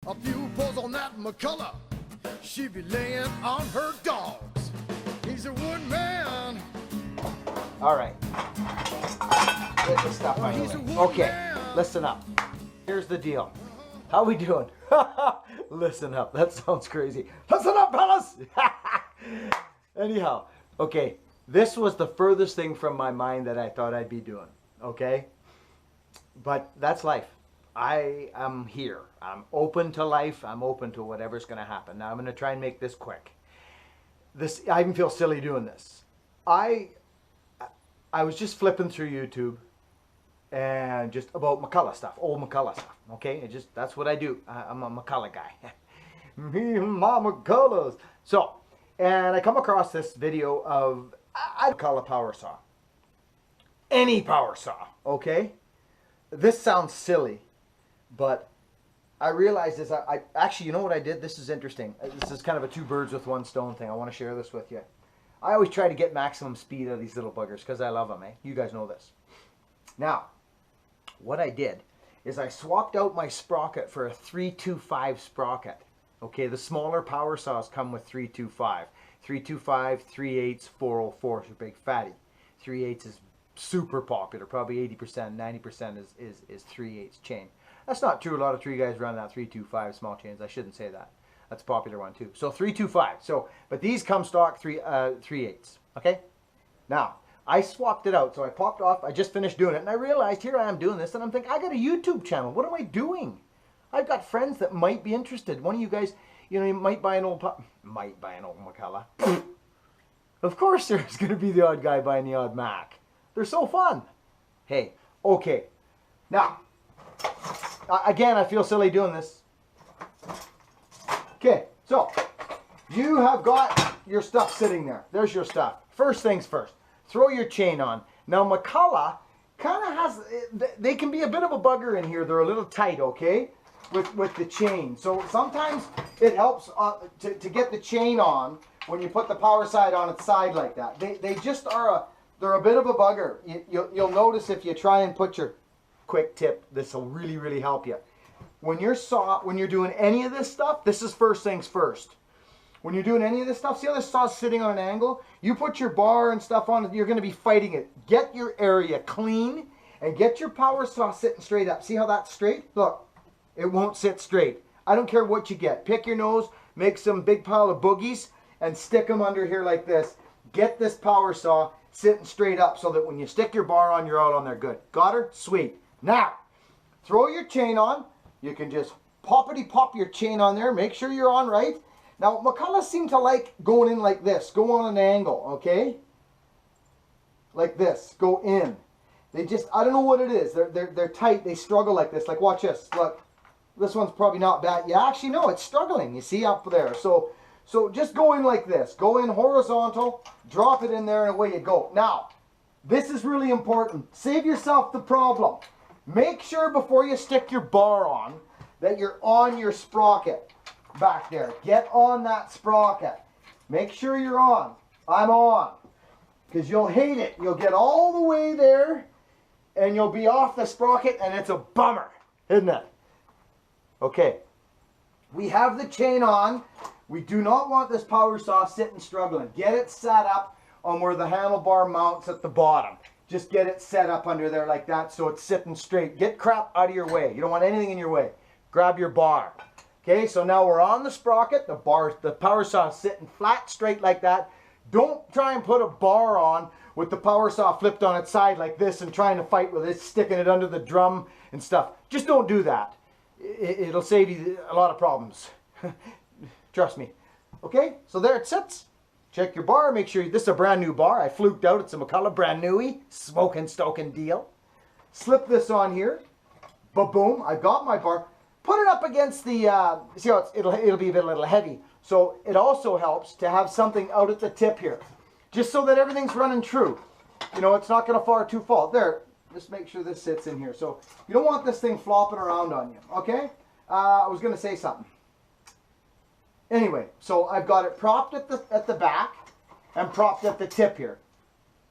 A few pulls on that McCulloch, she be laying on her dogs. He's a woodman. All right. Get this stuff out of the way. Okay, listen up. Here's the deal. How we doing? Listen up. That sounds crazy. Listen up, fellas. Anyhow, okay. This was the furthest thing from my mind that I thought I'd be doing. Okay? But that's life. I am here. I'm open to life. I'm open to whatever's going to happen. Now I'm going to try and make this quick. I even feel silly doing this. I was just flipping through YouTube and just about McCulloch stuff, old McCulloch stuff. Okay, that's what I do. I'm a McCulloch guy. Me and my McCullochs. So, and I come across this video of a McCulloch power saw. Any power saw. Okay, this sounds silly. But I realized is I actually, you know what I did? This is interesting. This is kind of a two birds with one stone thing. I want to share this with you. I always try to get maximum speed out of these little buggers because I love them, eh? You guys know this. Now, what I did is I swapped out my sprocket for a 325 sprocket. Okay, the smaller power saws come with 325. 325, 3/8, 404 is your big fatty. 3/8 is super popular. Probably 80%, 90% is 3/8 chain. That's not true. A lot of tree guys run that 325 small chains. I shouldn't say that. That's a popular one too. So 325. So, but these come stock 3/8. Okay. Now I swapped it out. So I popped off. I just finished doing it, and I realized here I am doing this, and I'm thinking I got a YouTube channel. What am I doing? I've got friends that might be interested. One of you guys, you know, you might buy an old McCulloch. Of course, there's going to be the odd guy buying the odd Mac. They're so fun. Hey, okay. Now. Again, I feel silly doing this. Okay, so you have got your stuff sitting there. There's your stuff. First things first, throw your chain on. Now, McCulloch kind of has, they can be a bit of a bugger in here. They're a little tight, okay, with the chain. So sometimes it helps to get the chain on when you put the power side on its side like that. They just are they're a bit of a bugger. You'll notice if you try and put your quick tip, this will really help you. When you're doing any of this stuff, this is first things first. When you're doing any of this stuff, see how this saw's sitting on an angle? You put your bar and stuff on it, you're going to be fighting it. Get your area clean and get your power saw sitting straight up. See how that's straight? Look, it won't sit straight. I don't care what you get. Pick your nose, make some big pile of boogies, and stick them under here like this. Get this power saw sitting straight up so that when you stick your bar on, you're out on there good. Got her? Sweet. Now, throw your chain on. You can just poppity-pop your chain on there. Make sure you're on right. Now, McCullochs seem to like going in like this. Go on an angle, okay? Like this. Go in. They just, I don't know what it is. They're tight. They struggle like this. Like, watch this. Look, this one's probably not bad. Yeah, actually, no, it's struggling. You see up there. So just go in like this. Go in horizontal. Drop it in there, and away you go. Now, this is really important. Save yourself the problem. Make sure before you stick your bar on that you're on your sprocket back there. Get on that sprocket. Make sure you're on. I'm on. Because you'll hate it. You'll get all the way there and you'll be off the sprocket and it's a bummer, isn't it? Okay. We have the chain on. We do not want this power saw sitting struggling. Get it set up on where the handlebar mounts at the bottom. Just get it set up under there like that so it's sitting straight. Get crap out of your way. You don't want anything in your way. Grab your bar. Okay, so now we're on the sprocket. The power saw is sitting flat straight like that. Don't try and put a bar on with the power saw flipped on its side like this and trying to fight with it, sticking it under the drum and stuff. Just don't do that. It'll save you a lot of problems. Trust me. Okay, so there it sits. Check your bar, make sure this is a brand new bar. I fluked out, it's a McCulloch brand newy, smoking, stoking deal. Slip this on here. Ba-boom, I got my bar. Put it up against the, see how it'll be a little heavy. So it also helps to have something out at the tip here. Just so that everything's running true. You know, it's not going to fall. There, just make sure this sits in here. So you don't want this thing flopping around on you, okay? I was going to say something. Anyway, so I've got it propped at the back and propped at the tip here.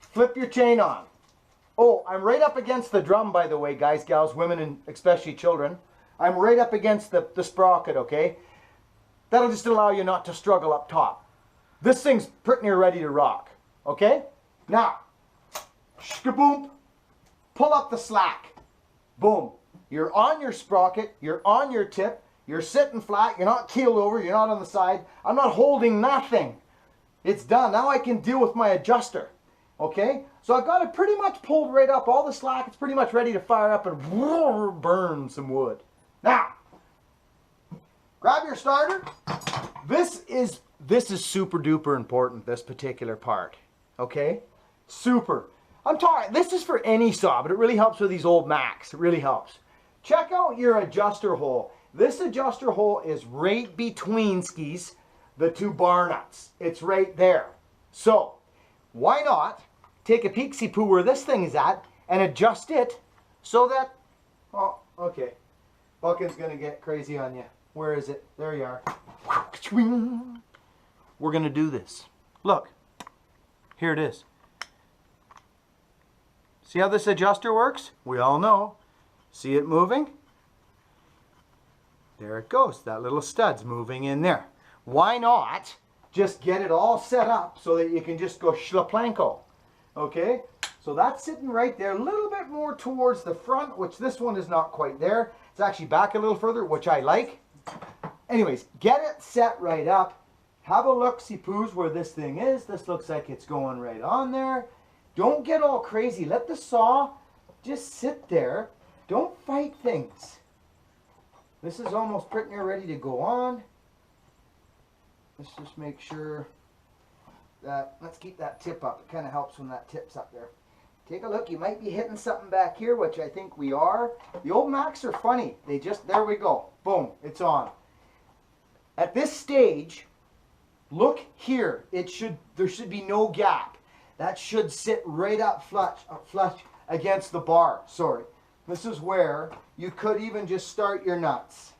Flip your chain on. Oh, I'm right up against the drum, by the way, guys, gals, women, and especially children. I'm right up against the sprocket, okay? That'll just allow you not to struggle up top. This thing's pretty near ready to rock, okay? Now, shkaboom, pull up the slack. Boom. You're on your sprocket, you're on your tip, you're sitting flat, you're not keeled over, you're not on the side. I'm not holding nothing. It's done. Now I can deal with my adjuster. Okay? So I've got it pretty much pulled right up. All the slack, it's pretty much ready to fire up and burn some wood. Now, grab your starter. This is super duper important, this particular part. Okay? Super. I'm talking, this is for any saw, but it really helps with these old Macs. It really helps. Check out your adjuster hole. This adjuster hole is right between skis the two bar nuts. It's right there. So, why not take a peeksy poo where this thing is at and adjust it so that, oh, okay. Buckin's gonna get crazy on you. Where is it? There you are. We're gonna do this. Look, here it is. See how this adjuster works? We all know. See it moving? There it goes. That little stud's moving in there. Why not just get it all set up so that you can just go schlaplanko? Okay? So that's sitting right there, a little bit more towards the front, which this one is not quite there. It's actually back a little further, which I like. Anyways, get it set right up. Have a look-see-poos where this thing is. This looks like it's going right on there. Don't get all crazy. Let the saw just sit there. Don't fight things. This is almost pretty near ready to go on. Let's just make sure that, let's keep that tip up. It kind of helps when that tip's up there. Take a look. You might be hitting something back here, which I think we are. The old Macs are funny. They just, there we go. Boom, it's on. At this stage, look here. There should be no gap. That should sit right up flush against the bar. Sorry. This is where you could even just start your nuts.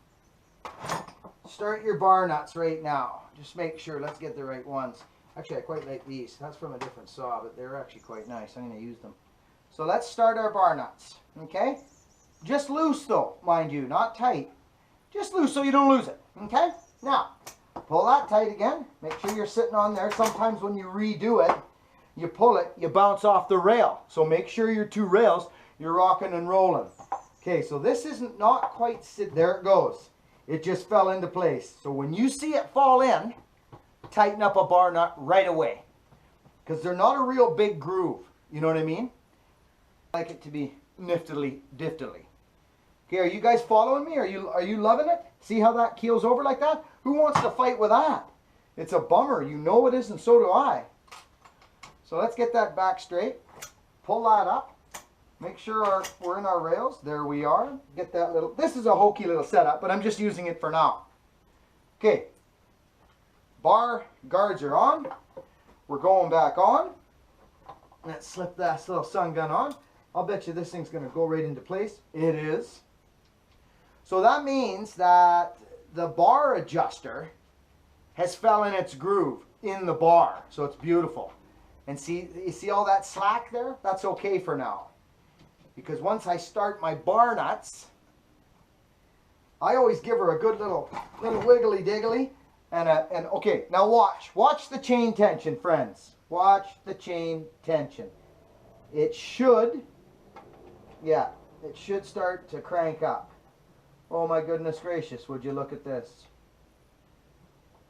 Start your bar nuts right now. Just make sure, let's get the right ones. Actually, I quite like these. That's from a different saw, but they're actually quite nice. I'm going to use them. So let's start our bar nuts. Okay? Just loose though, mind you, not tight. Just loose so you don't lose it. Okay? Now, pull that tight again. Make sure you're sitting on there. Sometimes when you redo it, you pull it, you bounce off the rail. So make sure your two rails, you're rocking and rolling. Okay, so this isn't not quite there it goes. It just fell into place. So when you see it fall in, tighten up a bar nut right away. Because they're not a real big groove. You know what I mean? I like it to be niftily diftily. Okay, are you guys following me? Are you loving it? See how that keels over like that? Who wants to fight with that? It's a bummer. You know it is, and so do I. So let's get that back straight. Pull that up. Make sure we're in our rails. There we are. Get that little, this is a hokey little setup, but I'm just using it for now. Okay. Bar guards are on. We're going back on. Let's slip that little sun gun on. I'll bet you this thing's going to go right into place. It is. So that means that the bar adjuster has fell in its groove in the bar. So it's beautiful. And see, you see all that slack there? That's okay for now. Because once I start my bar nuts, I always give her a good little wiggly diggly. And okay, now watch the chain tension, friends. Watch the chain tension. It should, yeah, it should start to crank up. Oh my goodness gracious, would you look at this?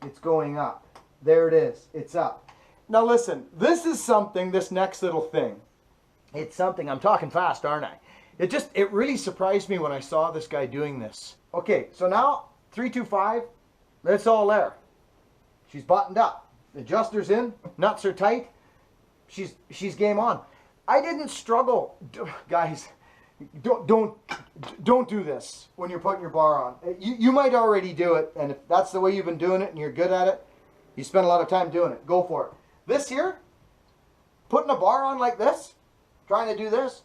It's going up. There it is, it's up. Now listen, this is something, this next little thing. It's something, I'm talking fast, aren't I? It really surprised me when I saw this guy doing this. Okay, so now 325, it's all there. She's buttoned up. The adjuster's in, nuts are tight. She's game on. I didn't struggle, guys. Don't do this when you're putting your bar on. You might already do it, and if that's the way you've been doing it and you're good at it, you spend a lot of time doing it. Go for it. This here, putting a bar on like this, trying to do this,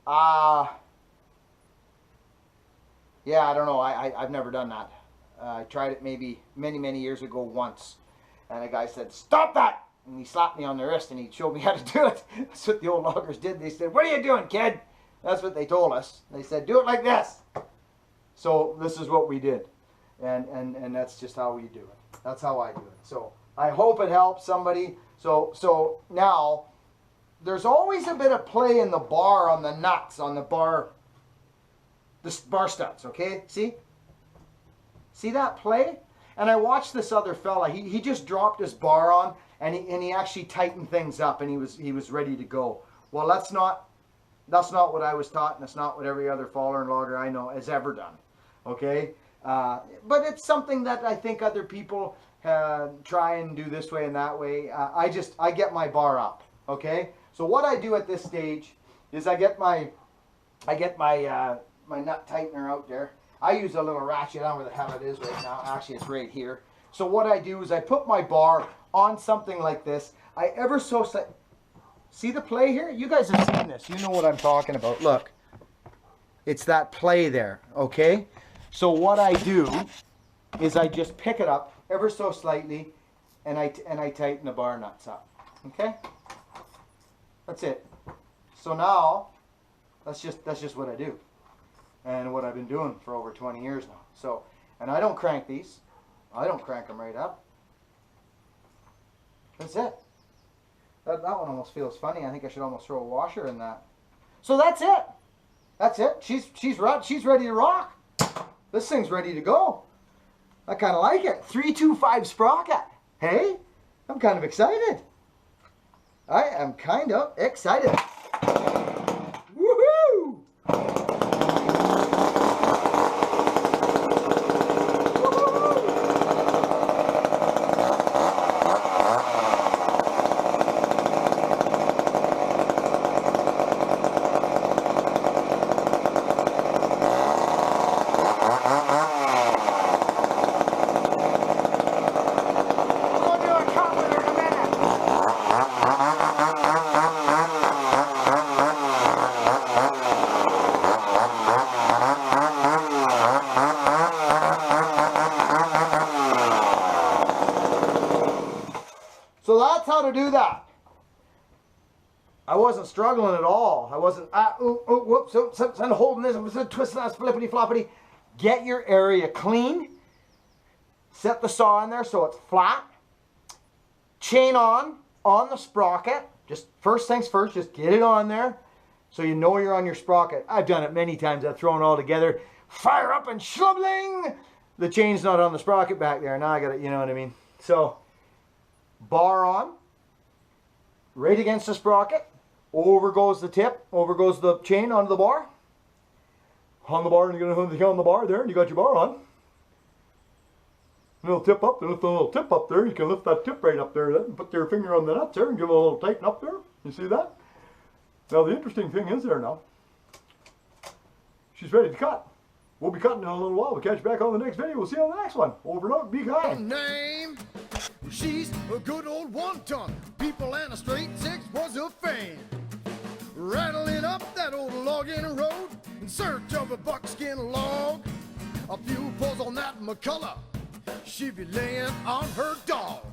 yeah, I don't know. I've never done that. I tried it maybe many years ago once, and a guy said, "Stop that!" And he slapped me on the wrist and he showed me how to do it. That's what the old loggers did. They said, "What are you doing, kid?" That's what they told us. They said, "Do it like this." So this is what we did. And that's just how we do it. That's how I do it. So I hope it helps somebody. So now there's always a bit of play in the bar on the nuts, on the bar studs, okay? See that play? And I watched this other fella. He just dropped his bar on, and he actually tightened things up, and he was ready to go. Well, that's not what I was taught, and that's not what every other faller and logger I know has ever done. Okay, but it's something that I think other people try and do this way and that way. I get my bar up. Okay, so what I do at this stage is I get my nut tightener out there. I use a little ratchet. I don't know where the hell it is right now. Actually, it's right here. So what I do is I put my bar on something like this. I ever so see the play here? You guys have seen this. You know what I'm talking about. Look, it's that play there. Okay. So what I do is I just pick it up ever so slightly, and I tighten the bar nuts up. Okay. That's it. So now, that's just what I do, and what I've been doing for over 20 years now. So, and I don't crank these. I don't crank them right up. That's it. That one almost feels funny. I think I should almost throw a washer in that. So that's it. That's it. She's ready to rock. This thing's ready to go. I kind of like it. 325 sprocket. Hey, I'm kind of excited. I am kind of excited. Woohoo! So that's how to do that. I wasn't struggling at all. I wasn't, whoops, I'm holding this, I'm twisting that, flippity floppity. Get your area clean. Set the saw in there so it's flat. Chain on the sprocket. Just first things first, just get it on there so you know you're on your sprocket. I've done it many times. I've thrown it all together. Fire up and shlubbling. The chain's not on the sprocket back there. Now I got it, you know what I mean? So, bar on, right against the sprocket, over goes the tip, over goes the chain onto the bar. On the bar, and you're going to on the bar there, and you got your bar on. A little tip up, lift a little tip up there. You can lift that tip right up there then, and put your finger on the nut there and give it a little tighten up there. You see that? Now the interesting thing is there now, she's ready to cut. We'll be cutting in a little while. We'll catch you back on the next video. We'll see you on the next one. Over and out. Be kind. Name. She's a good old one-ton. People and a straight six was a fan. Rattling up that old logging road in search of a buckskin log. A few pulls on that McCulloch. She be laying on her dog.